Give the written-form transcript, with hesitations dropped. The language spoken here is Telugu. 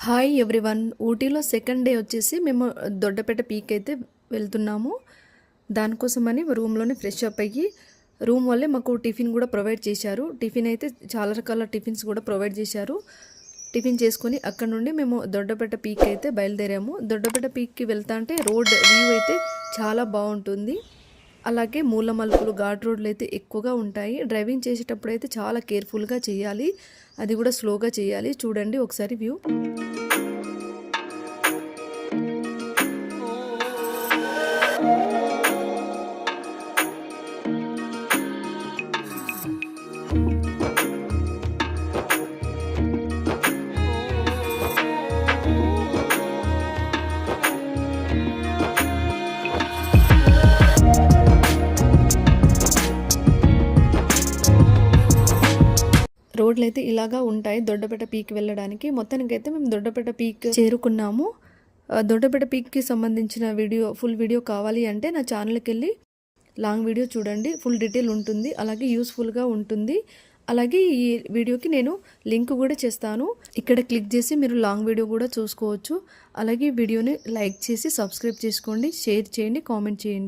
Hi everyone. ఊటీలో సెకండ్ డే వచ్చేసి మేము దొడ్డపేట పీక్ అయితే వెళ్తున్నాము. దానికోసమని రూమ్లోనే ఫ్రెష్ అప్ అయ్యి రూమ్ వల్లే మాకు టిఫిన్ కూడా ప్రొవైడ్ చేశారు. టిఫిన్ అయితే చాలా రకాల టిఫిన్స్ కూడా ప్రొవైడ్ చేశారు. టిఫిన్ చేసుకొని అక్కడ నుండి మేము దొడ్డపేట పీక్ అయితే బయలుదేరాము. దొడ్డపేట పీక్కి వెళ్తా అంటే రోడ్ వ్యూ అయితే చాలా బాగుంటుంది. అలాగే మూల మలుపులు ఘాట్ రోడ్లు అయితే ఎక్కువగా ఉంటాయి. డ్రైవింగ్ చేసేటప్పుడు అయితే చాలా కేర్ఫుల్గా చేయాలి, అది కూడా స్లోగా చేయాలి. చూడండి ఒకసారి వ్యూ. రోడ్లు అయితే ఇలాగా ఉంటాయి దొడ్డపేట పీక్ వెళ్ళడానికి. మొత్తానికైతే మేము దొడ్డపేట పీక్ చేరుకున్నాము. దొడ్డపేట పీక్కి సంబంధించిన ఫుల్ వీడియో కావాలి అంటే నా ఛానల్కి వెళ్ళి లాంగ్ వీడియో చూడండి, ఫుల్ డీటెయిల్ ఉంటుంది, అలాగే యూస్ఫుల్గా ఉంటుంది. అలాగే ఈ వీడియోకి నేను లింక్ కూడా చేస్తాను, ఇక్కడ క్లిక్ చేసి మీరు లాంగ్ వీడియో కూడా చూసుకోవచ్చు. అలాగే వీడియోని లైక్ చేసి సబ్స్క్రైబ్ చేసుకోండి, షేర్ చేయండి, కామెంట్ చేయండి.